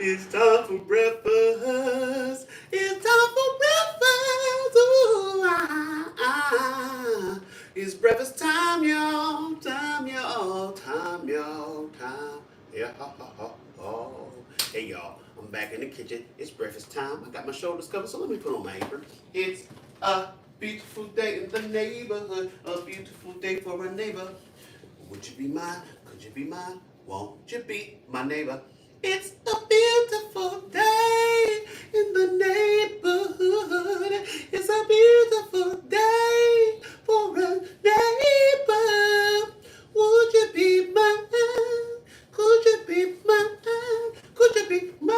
It's time for breakfast. It's time for breakfast. Ooh, It's breakfast time, y'all. Time, y'all. Time, y'all. Time. Yeah. Oh. Hey, y'all. I'm back in the kitchen. It's breakfast time. I got my shoulders covered, so let me put on my apron. It's a beautiful day in the neighborhood. A beautiful day for a neighbor. Would you be mine? Could you be mine? Won't you be my neighbor? It's a beautiful day in the neighborhood. It's a beautiful day for a neighbor. Would you be mine? Could you be mine? Could you be mine?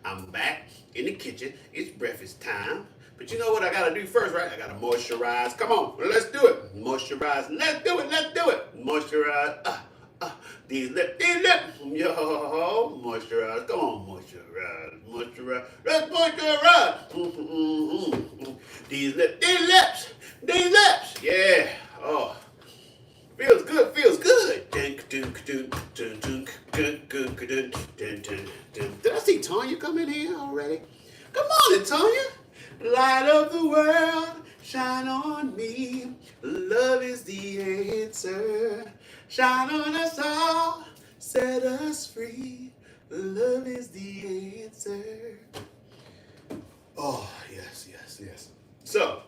I'm back in the kitchen. It's breakfast time. But you know what I gotta do first, right? I gotta moisturize. Come on, let's do it. Moisturize. Let's do it. Let's do it. Moisturize. These lips. Yo, moisturize. Come on, moisturize. Moisturize. Let's moisturize. These lips. These lips. These lips. Yeah. Oh. Feels good, feels good. Did I see Tanya come in here already? Come on in, Tanya. Light of the world, shine on me. Love is the answer. Shine on us all, set us free. Love is the answer. Oh, yes, yes, yes. So,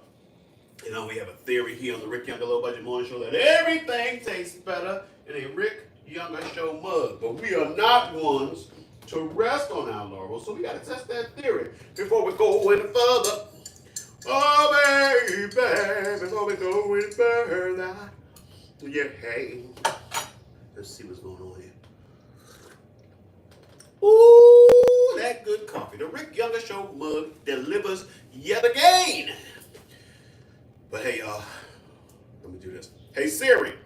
we have a theory here on the Rick Younger Low Budget Morning Show that everything tastes better in a Rick Younger Show mug. But we are not ones to rest on our laurels, so we got to test that theory before we go any further. Oh, baby, before we go any further. Yeah, hey. Let's see what's going on here. Ooh, that good coffee. The Rick Younger Show mug delivers yet again. But hey, y'all, let me do this. Hey, Siri,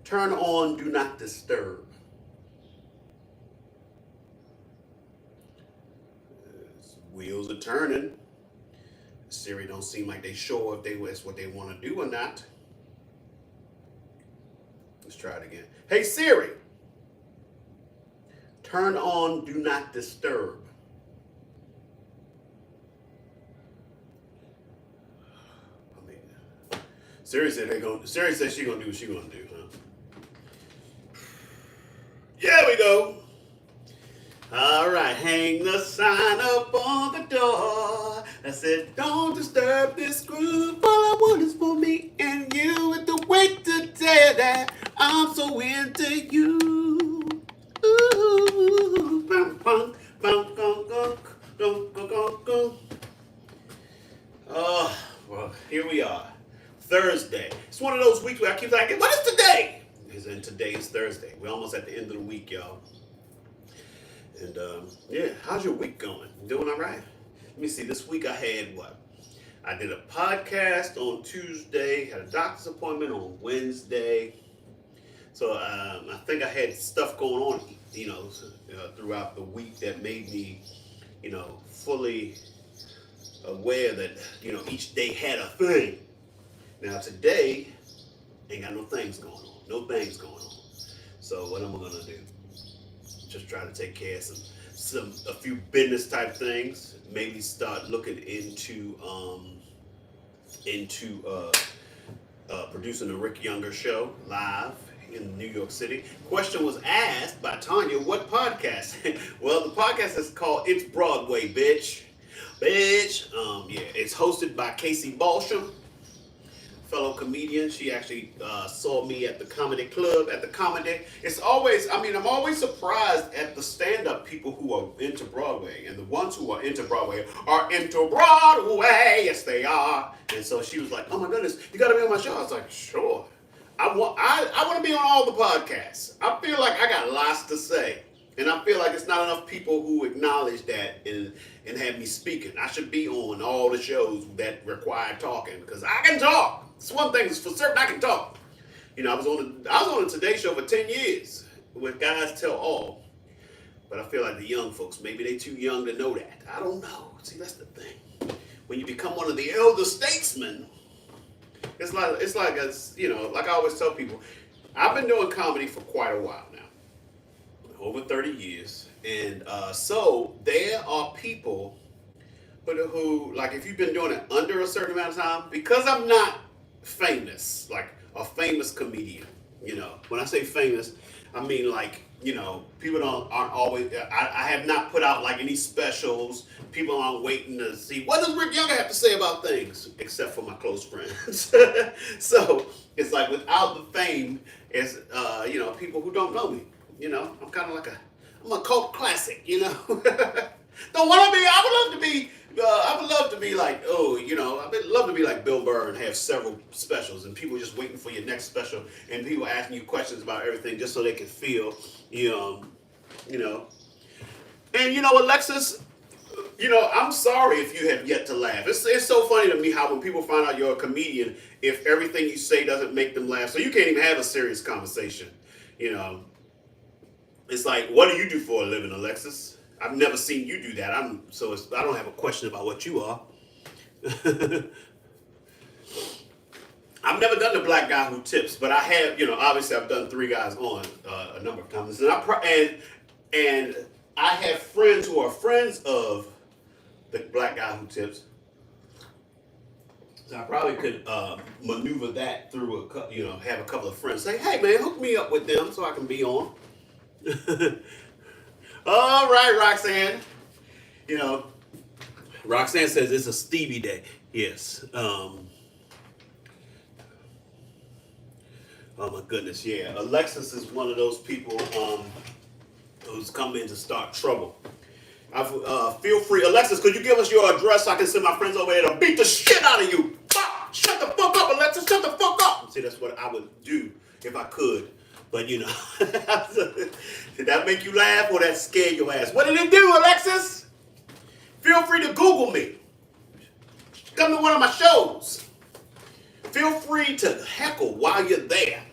turn on Do Not Disturb. Wheels are turning. Siri don't seem like they sure if that's what they want to do or not. Let's try it again. Hey, Siri, turn on Do Not Disturb. Siri said Siri said she gonna do what she gonna do, huh? Yeah, we go. All right, hang the sign up on the door. I said, don't disturb this groove. All I want is for me and you. With the weight to tell you that I'm so into you. Ooh, bum, bum, bum, bum, bum, bum, bum, bum, bum. Oh, well, here we are. Thursday. It's one of those weeks where I keep thinking, what is today? And today is Thursday. We're almost at the end of the week, y'all. And yeah, how's your week going? You doing all right? Let me see. This week I had what? I did a podcast on Tuesday, had a doctor's appointment on Wednesday. So I think I had stuff going on, throughout the week that made me, fully aware that, each day had a thing. Now today, ain't got no things going on. No things going on. So what am I gonna do? Just try to take care of a few business type things. Maybe start looking into producing the Rick Younger Show live in New York City. Question was asked by Tanya, what podcast? Well, the podcast is called It's Broadway, bitch. Yeah, it's hosted by Casey Balsham, fellow comedian. She actually saw me at the comedy club, at the comedy. I'm always surprised at the stand-up people who are into Broadway. And the ones who are into Broadway are into Broadway. Yes, they are. And so she was like, oh my goodness, you got to be on my show. I was like, sure. I want to be on all the podcasts. I feel like I got lots to say. And I feel like it's not enough people who acknowledge that and have me speaking. I should be on all the shows that require talking because I can talk. It's one thing for certain, I can talk. I was on the Today Show for 10 years with Guys Tell All. But I feel like the young folks, maybe they too young to know that. I don't know. See, that's the thing. When you become one of the elder statesmen, it's like like I always tell people, I've been doing comedy for quite a while now, over 30 years, and so there are people who like if you've been doing it under a certain amount of time, because I'm not famous, like a famous comedian. When I say famous, I mean like people aren't always. I have not put out like any specials. People aren't waiting to see what does Rick Younger have to say about things, except for my close friends. So it's like without the fame, it's people who don't know me. I'm kind of like I'm a cult classic. Don't want to be. I would love to be. I would love to be like, I would love to be like Bill Burr and have several specials, and people just waiting for your next special, and people asking you questions about everything just so they can feel, you know. And Alexis, I'm sorry if you have yet to laugh. It's so funny to me how when people find out you're a comedian, if everything you say doesn't make them laugh, so you can't even have a serious conversation. It's like, what do you do for a living, Alexis? I've never seen you do that. I don't have a question about what you are. I've never done the black guy who tips, but I have, obviously I've done Three Guys On a number of times, and I have friends who are friends of the black guy who tips. So I probably could maneuver that through have a couple of friends say, hey man, hook me up with them so I can be on. All right, Roxanne. Roxanne says it's a Stevie day. Yes. Oh my goodness, yeah. Alexis is one of those people who's come in to start trouble. Feel free, Alexis. Could you give us your address so I can send my friends over there to beat the shit out of you? Shut the fuck up, Alexis. Shut the fuck up. See, that's what I would do if I could. But did that make you laugh or that scared your ass? What did it do, Alexis? Feel free to Google me. Come to one of my shows. Feel free to heckle while you're there.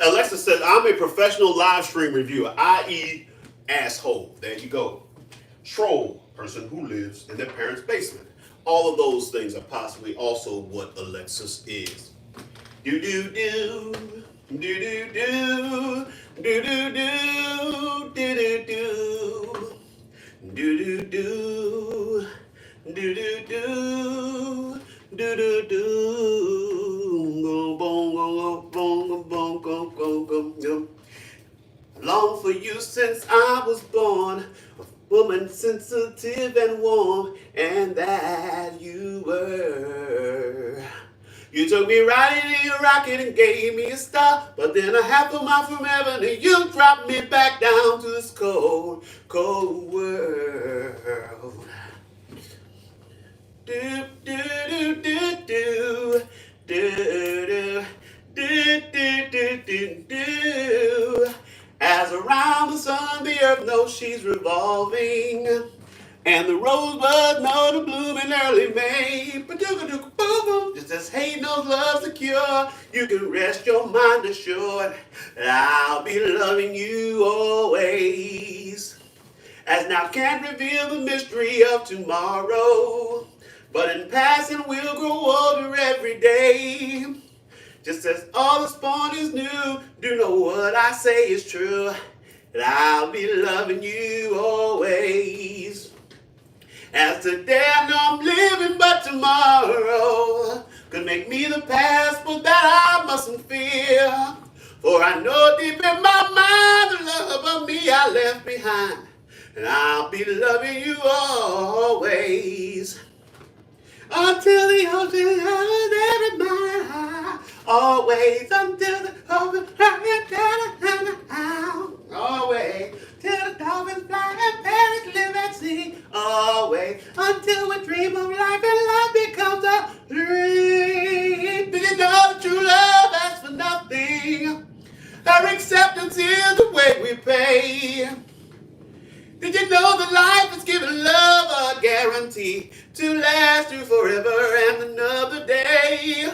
Alexis says, I'm a professional live stream reviewer, i.e. asshole. There you go. Troll, person who lives in their parents' basement. All of those things are possibly also what Alexis is. Do do do do do do do do do do do do do do do do do do do go bong go bong bong go go go go. Long for you since I was born, a woman sensitive and warm, and that you were. You took me riding in your rocket and gave me a star, but then a half a mile from heaven and you dropped me back down to this cold, cold world. Do do do do do do do do do do do. As around the sun the earth knows she's revolving, and the rosebuds know to bloom in early May. Just as hate knows love's the cure, you can rest your mind assured that I'll be loving you always. As now can't reveal the mystery of tomorrow, but in passing we'll grow older every day. Just as all the spawn is new, do know what I say is true, that I'll be loving you always. As today I know I'm living, but tomorrow could make me the past, but that I mustn't fear. For I know deep in my mind the love of me I left behind, and I'll be loving you always. Until the ocean has every mile, always until the ocean has always, till the dolphins fly and parrots live at sea, always, until we dream of life and life becomes a dream. Did you know that true love asks for nothing? Her acceptance is the way we pay. Did you know that life is giving love a guarantee to last you forever and another day?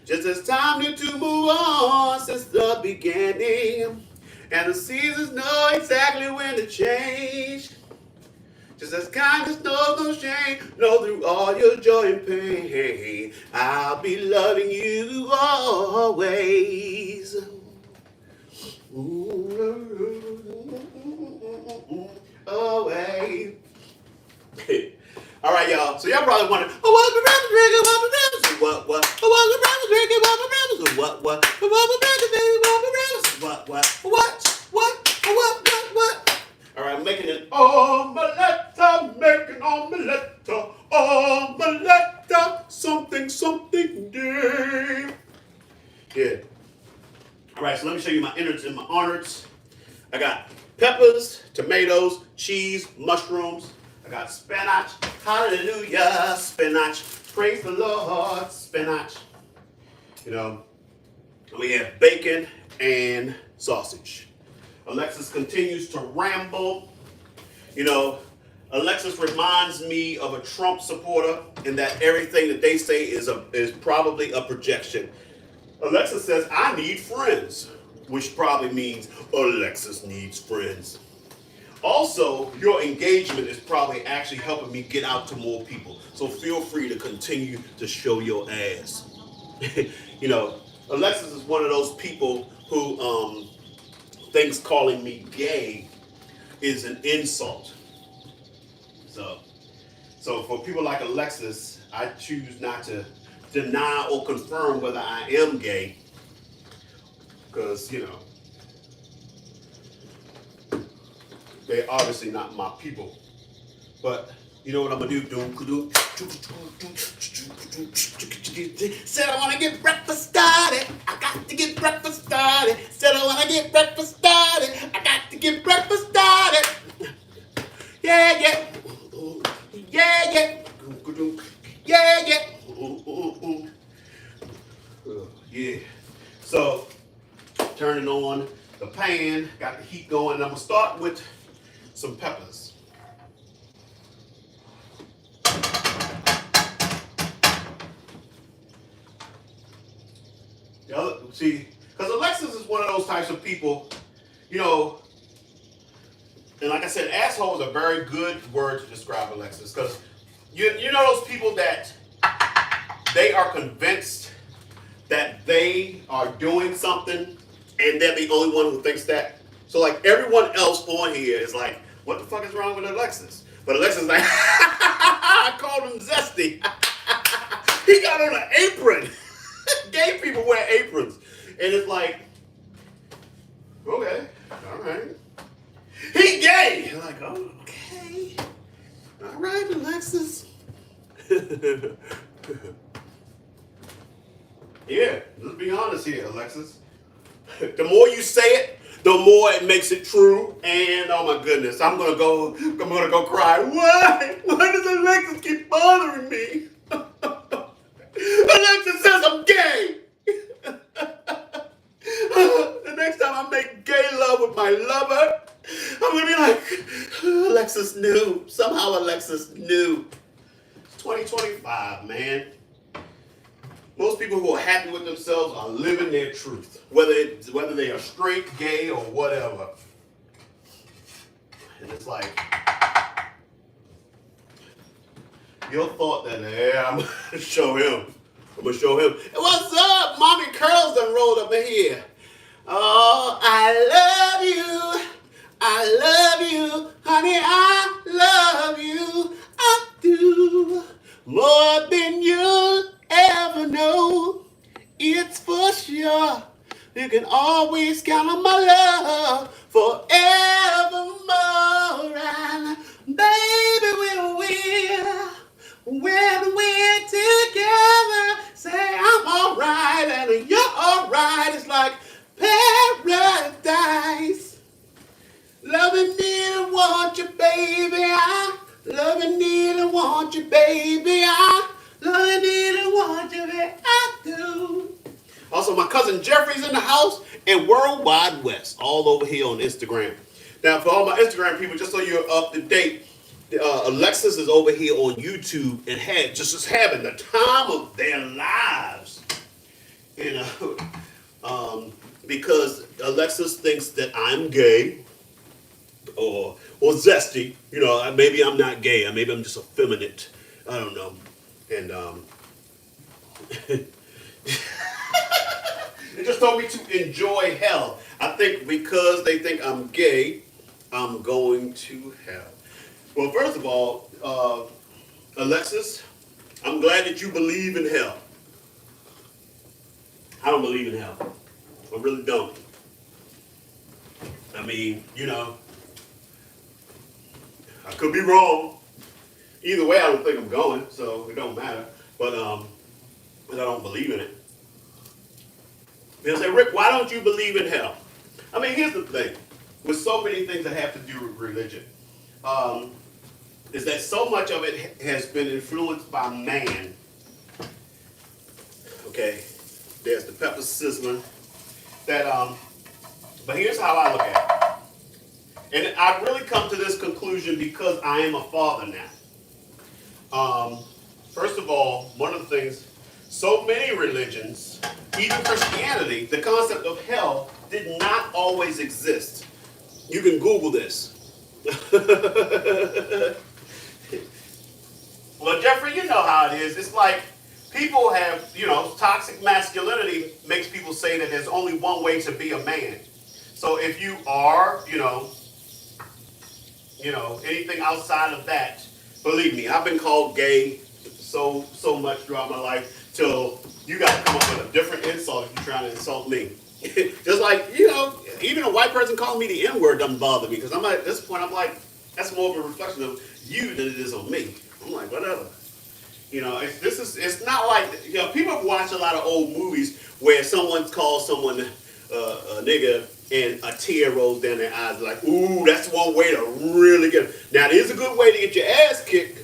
Just as time need to move on since the beginning, and the seasons know exactly when to change. Just as kindness knows no shame, know through all your joy and pain, I'll be loving you always. Always. All right, y'all. So y'all probably wondering, oh, what the rappers drinking? What the rappers? What? Oh, what the rappers drinking? What the rappers? What? Oh, what the rappers drinking? What the rappers? What? All right, I'm making an omelette. Making omelette. Omelette. Something day. Yeah. All right, so let me show you my innards and my arnards. I got peppers, tomatoes, cheese, mushrooms. I got spinach. Hallelujah, spinach. Praise the Lord, spinach. You know, we have bacon and sausage. Alexis continues to ramble. You know, Alexis reminds me of a Trump supporter in that everything that they say is probably a projection. Alexis says, I need friends, which probably means Alexis needs friends. Also, your engagement is probably actually helping me get out to more people. So feel free to continue to show your ass. You know, Alexis is one of those people who thinks calling me gay is an insult. So for people like Alexis, I choose not to deny or confirm whether I am gay, because, you know, they're obviously not my people. But you know what I'm gonna do? Said I wanna get breakfast started. I got to get breakfast started. Said I wanna get breakfast started. I got to get breakfast started. Yeah. Yeah. So, turning on the pan, got the heat going, and I'm gonna start with some peppers. See, because Alexis is one of those types of people, you know, and like I said, asshole is a very good word to describe Alexis, because you know those people that they are convinced that they are doing something and they're the only one who thinks that. So like everyone else on here is like, what the fuck is wrong with Alexis? But Alexis is like, I called him zesty. He got on an apron. Gay people wear aprons. And it's like, okay, all right. He gay. I'm like, oh, okay. All right, Alexis. Yeah, let's be honest here, Alexis. The more you say it, the more it makes it true. And oh my goodness, I'm gonna go cry. Why? Why does Alexis keep bothering me? Alexis says I'm gay. The next time I make gay love with my lover, I'm gonna be like, Alexis knew. Somehow Alexis knew. It's 2025, man. Most people who are happy with themselves are living their truth, whether they are straight, gay, or whatever. And it's like, your thought that, yeah, I'm gonna show him. I'm gonna show him. Hey, what's up? Mommy Curls done rolled up in here. Oh, I love you, honey, I love you, I do, more than you'll ever know, it's for sure, you can always count on my love, forevermore, and baby, when we're together, say I'm alright, and you're alright, it's like paradise. Loving need and want you, baby. I love and need and want you, baby. I love and need and want you, baby. I do. Also, my cousin Jeffrey's in the house and Worldwide West, all over here on Instagram. Now, for all my Instagram people, just so you're up to date, Alexis is over here on YouTube and just having the time of their lives. You know, because Alexis thinks that I'm gay. or zesty. You know, maybe I'm not gay. Maybe I'm just effeminate. I don't know. And they just told me to enjoy hell. I think because they think I'm gay, I'm going to hell. Well, first of all, Alexis, I'm glad that you believe in hell. I don't believe in hell. I really don't. I mean, you know, I could be wrong. Either way, I don't think I'm going, so it don't matter. But I don't believe in it. They'll say, Rick, why don't you believe in hell? I mean, here's the thing. With so many things that have to do with religion, is that so much of it has been influenced by man. Okay, there's the pepper sizzling. But here's how I look at it. And I've really come to this conclusion because I am a father now. First of all, one of the things, so many religions, even Christianity, the concept of hell did not always exist. You can Google this. Well, Jeffrey, you know how it is. It's like people have, you know, toxic masculinity makes people say that there's only one way to be a man. So if you are, anything outside of that, believe me, I've been called gay so much throughout my life till you got to come up with a different insult if you're trying to insult me. Just like, even a white person calling me the N-word doesn't bother me because I'm at this point, I'm like, that's more of a reflection of you than it is on me. I'm like, whatever. It's not like, people have watched a lot of old movies where someone calls someone a nigga and a tear rolls down their eyes like, ooh, that's one way to really get it. Now, there's a good way to get your ass kicked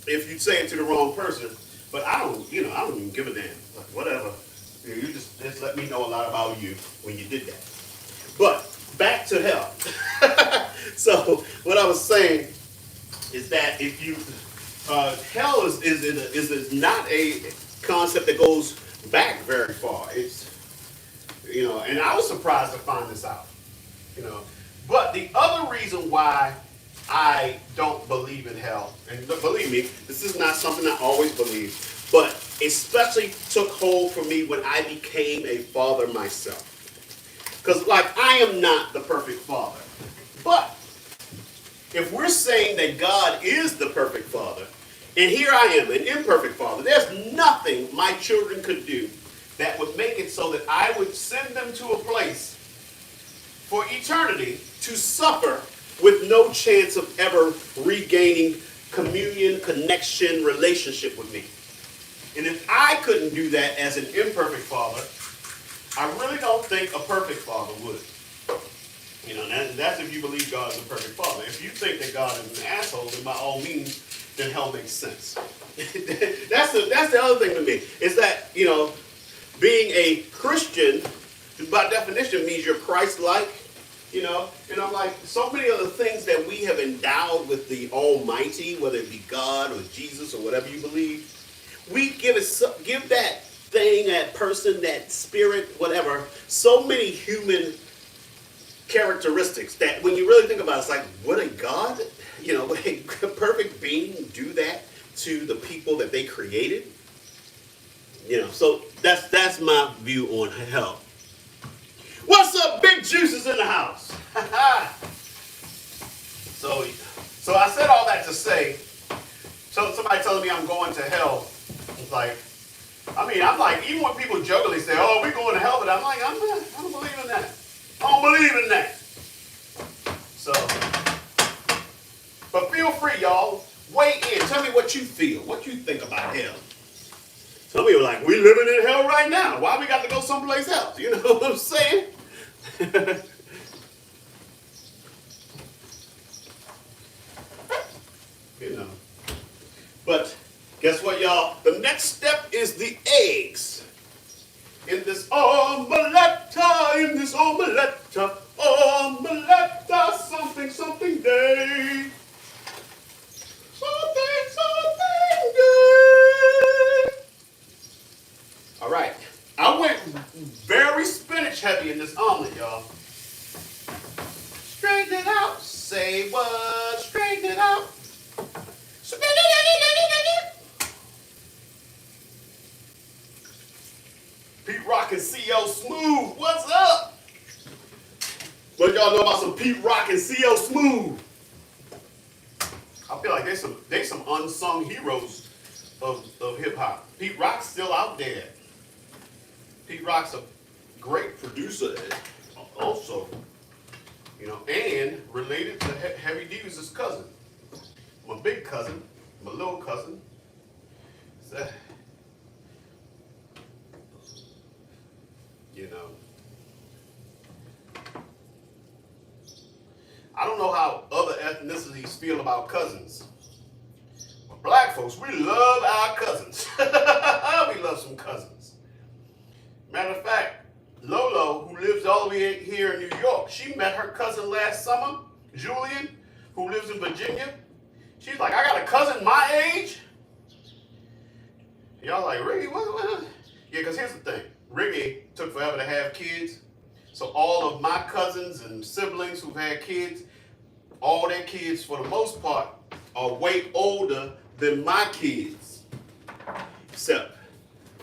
if you say it to the wrong person, but I don't even give a damn. Like, whatever. You just let me know a lot about you when you did that. But back to hell. So what I was saying is that if you hell is not a concept that goes back very far. It's and I was surprised to find this out. But the other reason why I don't believe in hell, and believe me, this is not something I always believed, but especially took hold for me when I became a father myself. Because, I am not the perfect father. But if we're saying that God is the perfect father, and here I am, an imperfect father, there's nothing my children could do that would make it so that I would send them to a place for eternity to suffer with no chance of ever regaining communion, connection, relationship with me. And if I couldn't do that as an imperfect father, I really don't think a perfect father would. That's if you believe God is a perfect father. If you think that God is an asshole, then by all means, then hell makes sense. That's the other thing to me, is that, being a Christian, by definition, means you're Christ-like, and I'm like, so many of the things that we have endowed with the Almighty, whether it be God or Jesus or whatever you believe, we give that thing, that person, that spirit, whatever, so many human characteristics that when you really think about it, it's like, would a God, would a perfect being do that to the people that they created? So that's my view on hell. What's up, Big Juices in the house? So I said all that to say, so somebody telling me I'm going to hell, it's like, I'm like, even when people jokingly say, oh, we're going to hell, but I'm like, I don't believe in that. I don't believe in that. So, but feel free, y'all. Weigh in. Tell me what you feel. What you think about hell. Some people are like, we living in hell right now. Why we got to go someplace else? You know what I'm saying? But guess what, y'all? The next step is the eggs. In this omelette, something day. Something day. All right. I went very spinach heavy in this omelet, y'all. Straighten it out. Say say what? Straighten it out. Pete Rock and CL Smooth. What's up? What y'all know about some Pete Rock and CL Smooth? I feel like they some unsung heroes of hip hop. Pete Rock's still out there. Pete Rock's a great producer also, you know, and related to Heavy D was his cousin. My big cousin, my little cousin. So, you know, I don't know how other ethnicities feel about cousins. But black folks, we love our cousins. We love some cousins. Matter of fact, Lolo, who lives all the way here in New York, she met her cousin last summer, Julian, who lives in Virginia. She's like, I got a cousin my age. Y'all like, Riggy, what? Yeah, because here's the thing. Riggy took forever to have kids. So all of my cousins and siblings who've had kids, all their kids, for the most part, are way older than my kids. Except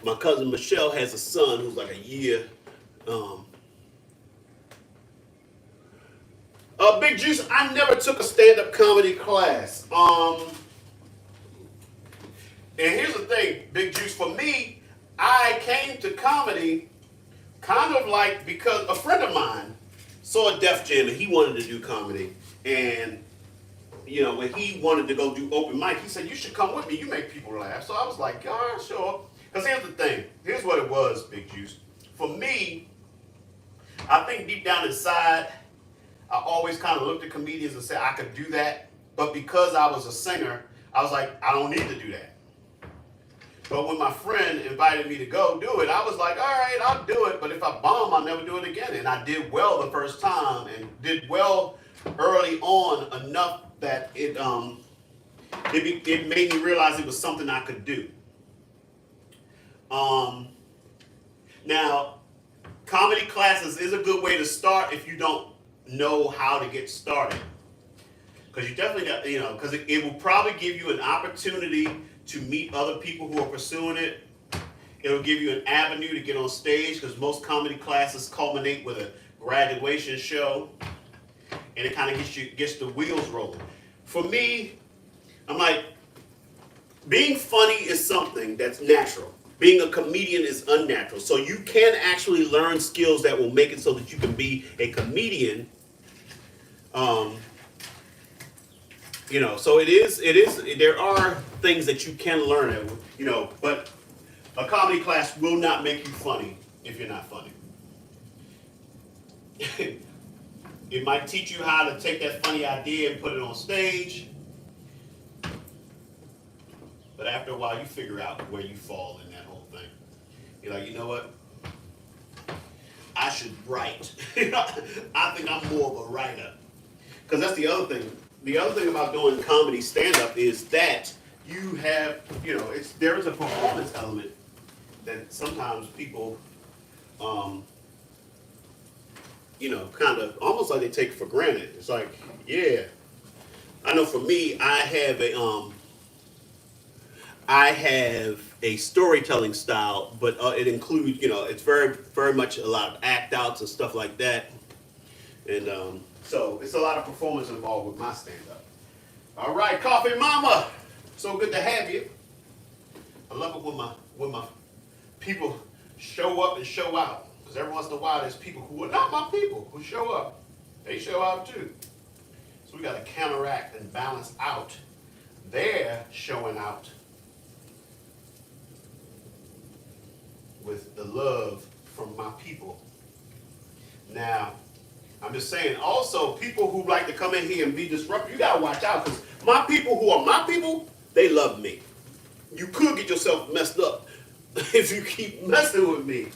my cousin Michelle has a son who's like a year. Big Juice, I never took a stand-up comedy class. And here's the thing, Big Juice, for me, I came to comedy kind of like because a friend of mine saw Def Jam and he wanted to do comedy. And, you know, when he wanted to go do open mic, he said, you should come with me. You make people laugh. So I was like, yeah, sure. Because here's the thing. Here's what it was, Big Juice. For me, I think deep down inside, I always kind of looked at comedians and said I could do that. But because I was a singer, I was like, I don't need to do that. But when my friend invited me to go do it, I was like, all right, I'll do it. But if I bomb, I'll never do it again. And I did well the first time and did well early on enough that it made me realize it was something I could do. Now, comedy classes is a good way to start if you don't know how to get started. Because you definitely got, you know, because it will probably give you an opportunity to meet other people who are pursuing it. It'll give you an avenue to get on stage because most comedy classes culminate with a graduation show. And it kind of gets the wheels rolling. For me, I'm like, being funny is something that's natural. Being a comedian is unnatural. So you can actually learn skills that will make it so that you can be a comedian. You know, so there are things that you can learn, you know, but a comedy class will not make you funny if you're not funny. It might teach you how to take that funny idea and put it on stage. But after a while, you figure out where you fall in that whole thing. You're like, you know what? I should write. I think I'm more of a writer. Because that's the other thing. The other thing about doing comedy stand-up is that you have, you know, there is a performance element that sometimes people, you know, kind of almost like they take for granted. It's like, yeah, I know for me, I have a storytelling style, but it includes, you know, it's very, very much a lot of act outs and stuff like that. And so it's a lot of performance involved with my stand-up. All right, Coffee Mama, so good to have you. I love it when my people show up and show out. Because every once in a while there's people who are not my people who show up. They show out too. So we got to counteract and balance out their showing out with the love from my people. Now, I'm just saying, also, people who like to come in here and be disruptive, you gotta watch out, because my people who are my people, they love me. You could get yourself messed up if you keep messing with me.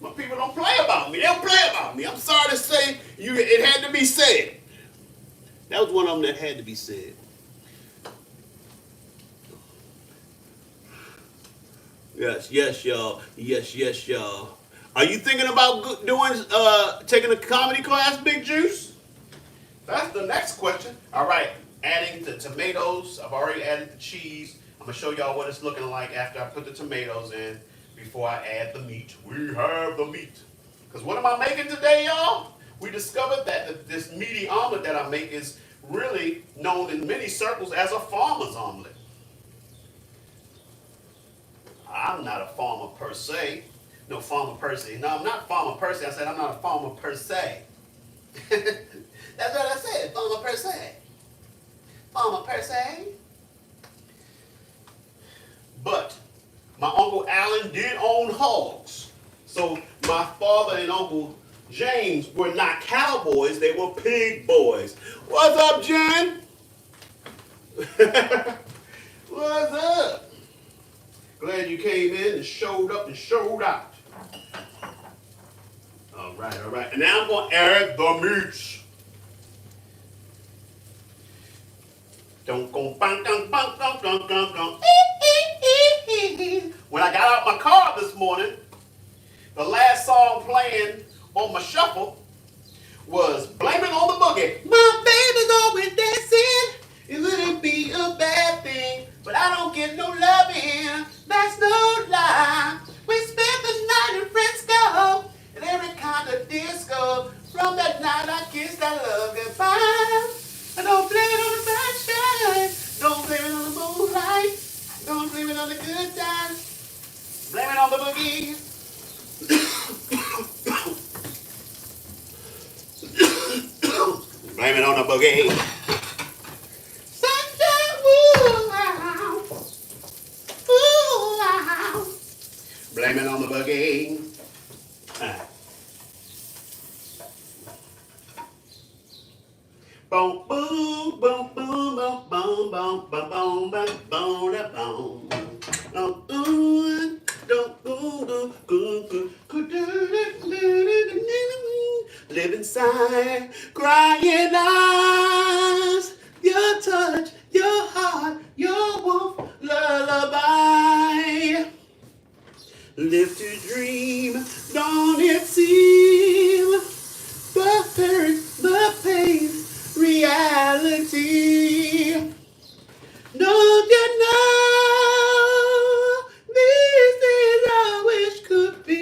My people don't play about me. They don't play about me. I'm sorry to say, it had to be said. That was one of them that had to be said. Yes, y'all. Yes, y'all. Are you thinking about taking a comedy class, Big Juice? That's the next question. All right, adding the tomatoes. I've already added the cheese. I'm gonna show y'all what it's looking like after I put the tomatoes in before I add the meat. We have the meat. Because what am I making today, y'all? We discovered that this meaty omelet that I make is really known in many circles as a farmer's omelet. I'm not a farmer per se. No, farmer per se. No, I'm not farmer per se. I said I'm not a farmer per se. That's what I said, farmer per se. Farmer per se. But my Uncle Alan did own hogs. So my father and Uncle James were not cowboys, they were pig boys. What's up, Jen? What's up? Glad you came in and showed up and showed out. All right, all right. And now I'm going to add the meats. When I got out my car this morning, the last song playing on my shuffle was Blame It on the Boogie. My baby's always dancing. It wouldn't be a bad thing, but I don't get no loving. That's no lie. We spent the night in Frisco and every kind of disco. From that night I kissed that love goodbye. I don't blame it on the sunshine. Don't blame it on the moonlight. Don't blame it on the good times. Blame it on the boogie. Blame it on the boogie. Sunshine, ooh, wow. Ooh, wow. Blame it on the boogie. Boom, boom, boom, boom, boom, boom, boom, boom, boom, boom, boom, boom, boom. Live inside, crying eyes, your touch, your heart, your warmth, lullaby. Live to dream, don't it seem the hurt, the pain, reality? Don't you know these days I wish could be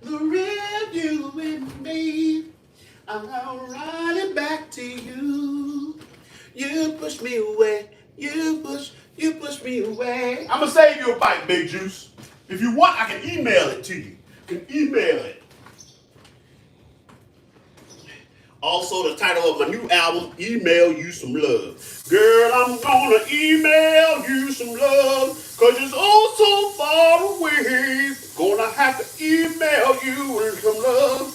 the real you and me? I'm running back to you. You push me away. You push me away. I'm gonna save you a bite, Big Juice. If you want, I can email it to you. You can email it. Also, the title of my new album, Email You Some Love. Girl, I'm gonna email you some love, cause it's oh so far away. Gonna have to email you some love.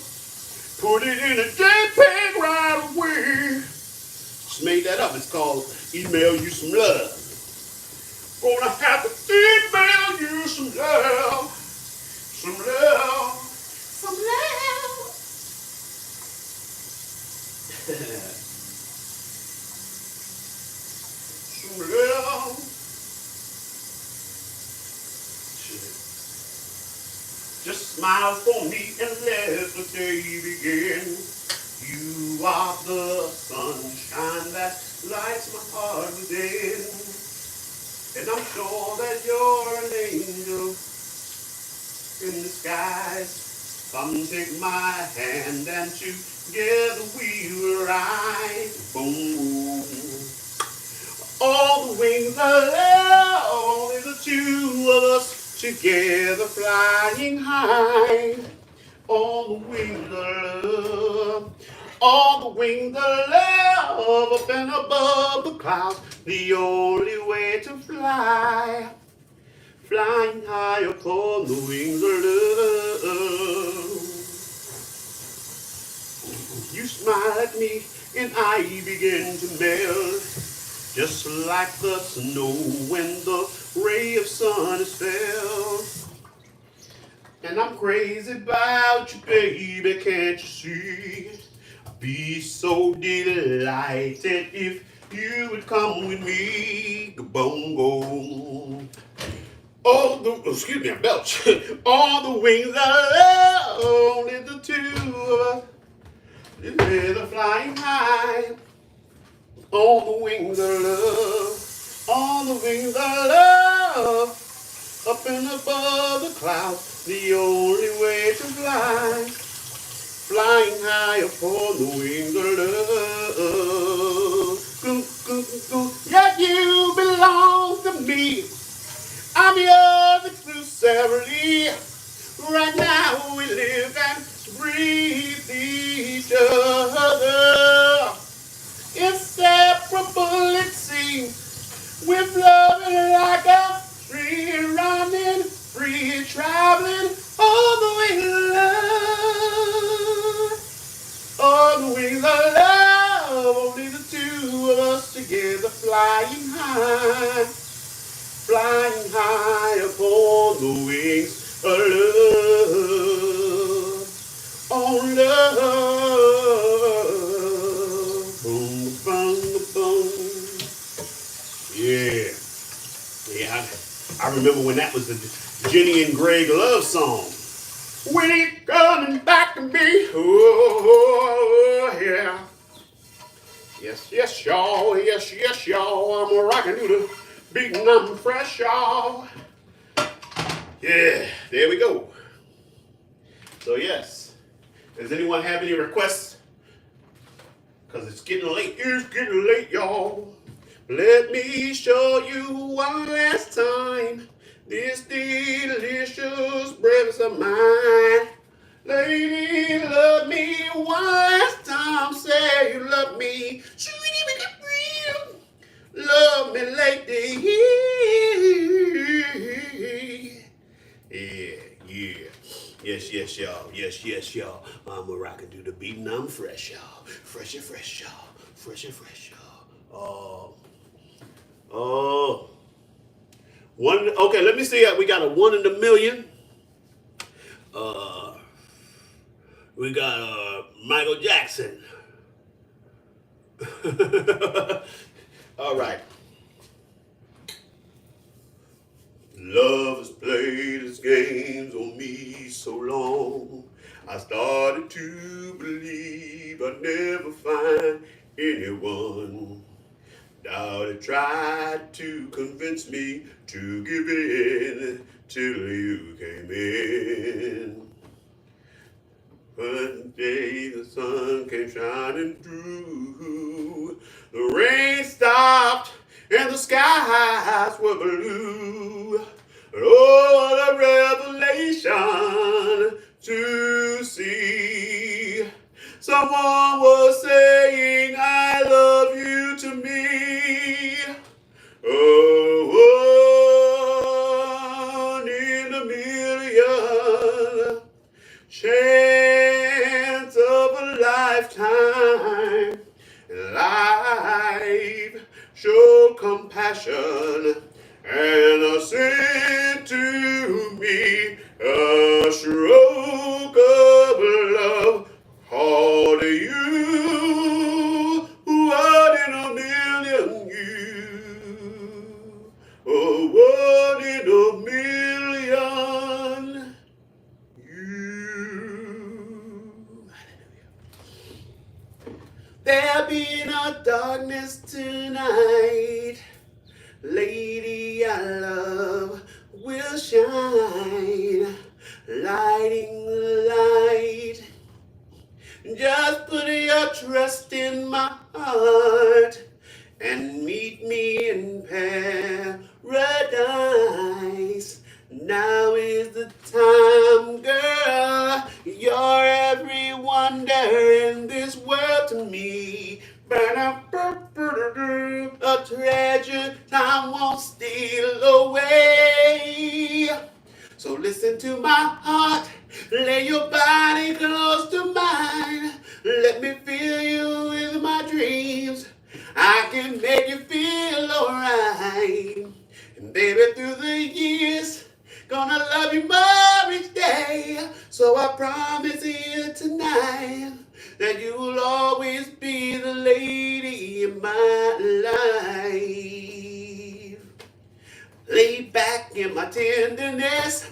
Put it in a JPEG right away. Just made that up. It's called Email You Some Love. Gonna have to email you some love. Some love. Some love. Some love. Just smile for me and let the day begin. You are the sunshine that lights my heart within. And I'm sure that you're an angel in disguise. Come take my hand and together we will ride. Boom, boom. All the wings of love, only the two of us together flying high. All the wings of love, all the wings of love up and above the clouds. The only way to fly, flying high upon the wings of love. You smile at me and I begin to melt, just like the snow when the ray of sun is felt. And I'm crazy about you, baby, can't you see? I'd be so delighted if you would come with me. Bongo. All the, excuse me, I belch. All the wings of love, only the two of us. Together flying high on the wings of love, on the wings of love. Up and above the clouds, the only way to fly, flying high upon the wings of love. Yeah, you belong to me. I'm yours exclusively. Right now we live and breathe each other. Inseparable it seems. We're flowing like a tree, running free, traveling all the way to love. All the way to love. Only the two of us together, flying high upon the wings of love. On love. Boom, boom, boom. Yeah. Yeah, I remember when that was the Jenny and Greg love song. When it coming back to me, oh yeah. Yes, yes, y'all, yes, yes, y'all. I'm rockin' to the beat and I'm fresh, y'all. Yeah, there we go. So yes, does anyone have any requests? Because it's getting late. It's getting late, y'all. Let me show you one last time this delicious breakfast of mine. Lady, love me one last time. Say you love me. Sweetie, make it real. Love me, lady. Yeah, yeah. Yes, yes, y'all. Yes, yes, y'all. I'm a rockin' to the beat and I'm fresh, y'all. Fresh and fresh, y'all. Fresh and fresh, y'all. Oh. One. Okay, let me see. We got a 1 in a million. We got Michael Jackson. All right. Love has played its games on me so long. I started to believe I'd never find anyone. Now they tried to convince me to give in till you came in. One day the sun came shining through. The rain stopped and the skies were blue. Oh, what a revelation to see. Someone was saying, I love you to me. Oh, one in a million. Chance of a lifetime. Life show compassion and sent to me a stroke of love. Called you, 1 in a million you. Oh, 1 in a million you. There'll be no darkness tonight. Lady I love will shine, lighting the light. Just put your trust in my heart and meet me in paradise. Now is the time, girl. You're every wonder in this world to me. A treasure time won't steal away. So listen to my heart, lay your body close to mine. Let me fill you with my dreams. I can make you feel alright. And baby, through the years, gonna love you more each day. So I promise you tonight that you will always be the lady in my life. Lay back in my tenderness.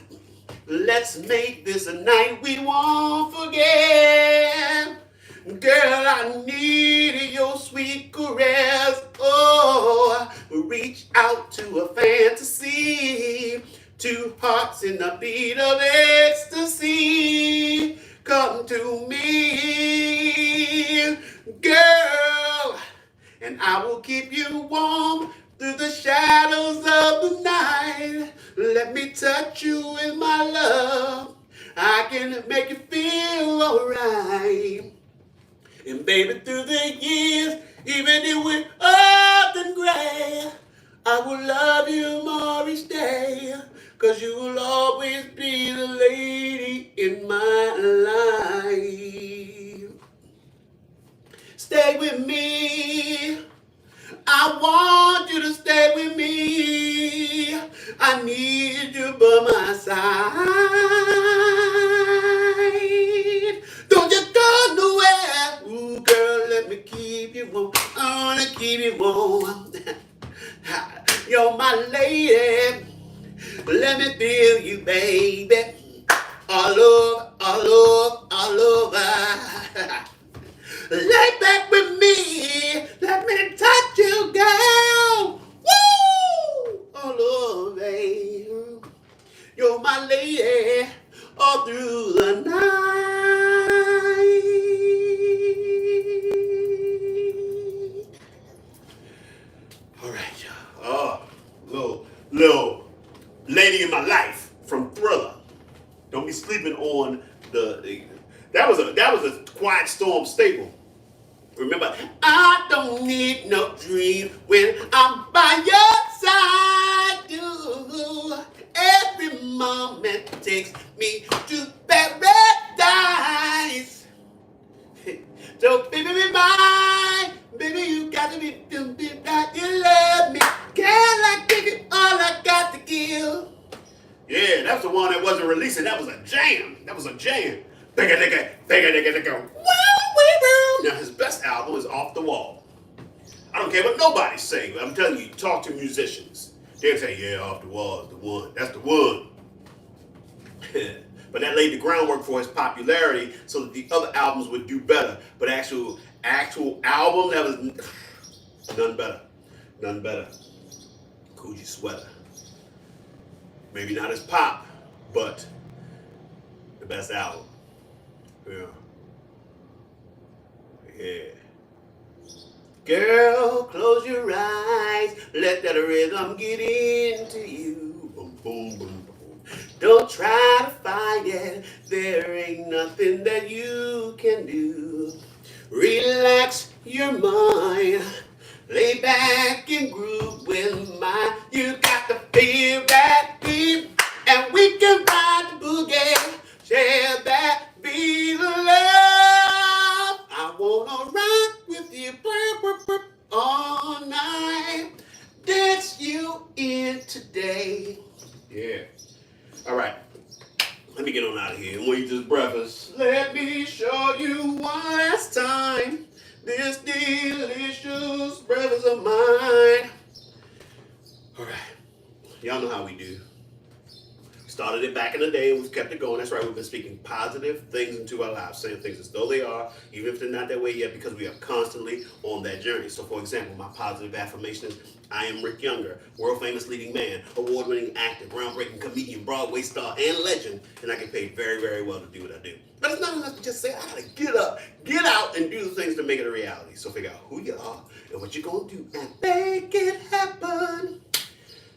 Let's make this a night we won't forget. Girl, I need your sweet caress. Oh, reach out to a fantasy. Two hearts in the beat of ecstasy. Come to me, girl, and I will keep you warm through the shadows of the night. Let me touch you with my love. I can make you feel alright. And baby, through the years, even if we're old and gray, I will love you more each day. 'Cause you will always be the lady in my life. Stay with me. I want you to stay with me. I need you by my side. Don't you go nowhere. Ooh, girl, let me keep you warm. I wanna keep you warm. You're my lady. Let me feel you, baby. All over, all over, all over. Lay back with me. Let me touch you, girl. Woo! All over, babe. You're my lady all through the night. All right, y'all. Oh, little lady in my life from Thriller. Don't be sleeping on that was a Quiet Storm staple. Remember, I don't need no dream when I'm by your side. Ooh, every moment takes me to paradise. So baby, be mine. Baby, you got to be that you love me. Girl, I give you all I got to give. Yeah, that's the one that wasn't releasing. That was a jam. That was a jam. Now his best album is Off the Wall. I don't care what nobody say. I'm telling you, talk to musicians. They'll say, yeah, Off the Wall is the one. That's the one. But that laid the groundwork for his popularity so that the other albums would do better. But actual album, that was none better. None better. Coochie Sweater. Maybe not as pop, but the best album. Yeah. Yeah. Girl, close your eyes. Let that rhythm get into you. Boom, boom, boom, boom. Don't try to fight it. There ain't nothing that you can do. Relax your mind. Lay back and groove with mine. You got to feel that beat. And we can ride the boogie. Share that be the love. I wanna rock with you all night. Dance you in today. Yeah. All right. Let me get on out of here and wait this breakfast. Let me show you one last time this delicious breakfast of mine. All right. Y'all know how we do. Started it back in the day and we've kept it going. That's right, we've been speaking positive things into our lives, saying things as though they are, even if they're not that way yet, because we are constantly on that journey. So, for example, my positive affirmation is, I am Rick Younger, world famous leading man, award-winning actor, groundbreaking comedian, Broadway star, and legend, and I get paid very, very well to do what I do. But it's not enough to just say, I gotta get up, get out, and do the things to make it a reality. So figure out who you are and what you're gonna do and make it happen.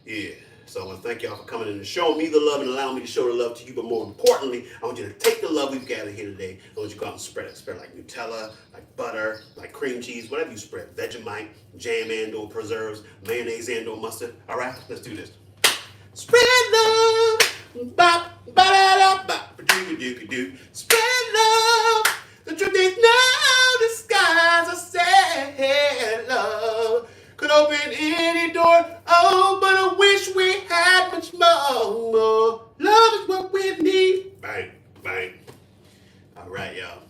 Yeah. So I want to thank y'all for coming in and showing me the love and allowing me to show the love to you. But more importantly, I want you to take the love we've gathered here today. I want you to go out and spread it. Spread it like Nutella, like butter, like cream cheese, whatever you spread. Vegemite, jam and or preserves, mayonnaise and or mustard. All right, let's do this. Spread love. Bop, ba-da-da, bop, ba-doo-doo-doo-doo. Spread love. The truth is no disguise. I said love could open any door. Oh, but I wish we had much more. Love is what we need. Bang, bang. All right, y'all.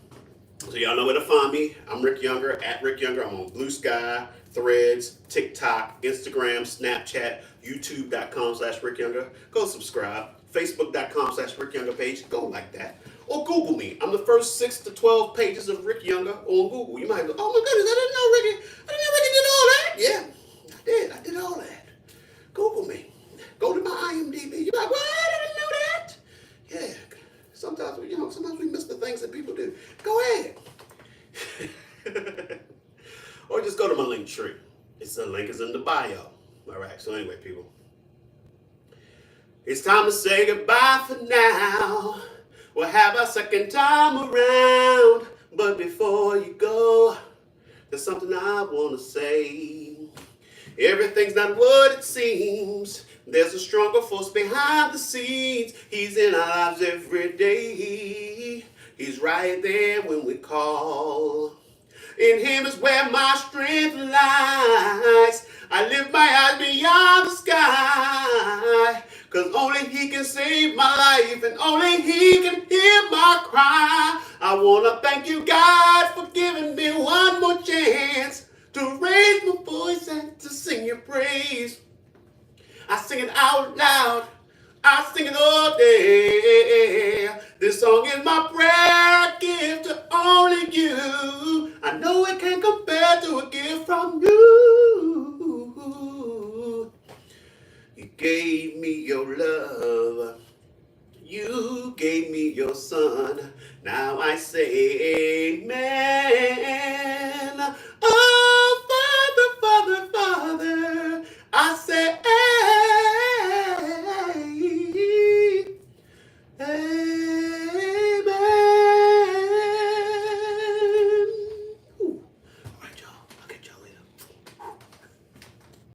So y'all know where to find me. I'm Rick Younger, at Rick Younger. I'm on Blue Sky, Threads, TikTok, Instagram, Snapchat, YouTube.com/Rick Younger. Go subscribe. Facebook.com/Rick Younger page. Go like that. Or Google me. I'm the first 6 to 12 pages of Rick Younger on Google. You might go, oh my goodness, I didn't know Ricky did all that. Yeah, I did. I did all that. Google me. Go to my IMDb. You're like, what? I didn't know that. Yeah. Sometimes we miss the things that people do. Go ahead. Or just go to my link tree. The link is in the bio. All right. So anyway, people, it's time to say goodbye for now. We'll have our second time around. But before you go, there's something I want to say. Everything's not what it seems. There's a stronger force behind the scenes. He's in our lives every day. He's right there when we call. In him is where my strength lies. I lift my eyes beyond the sky. Cause only he can save my life and only he can hear my cry. I wanna thank you, God, for giving me one more chance to raise my voice and to sing your praise. I sing it out loud. I sing it all day. This song is my prayer I give to only you. I know it can't compare to a gift from you. You gave me your love. You gave me your son. Now I say amen.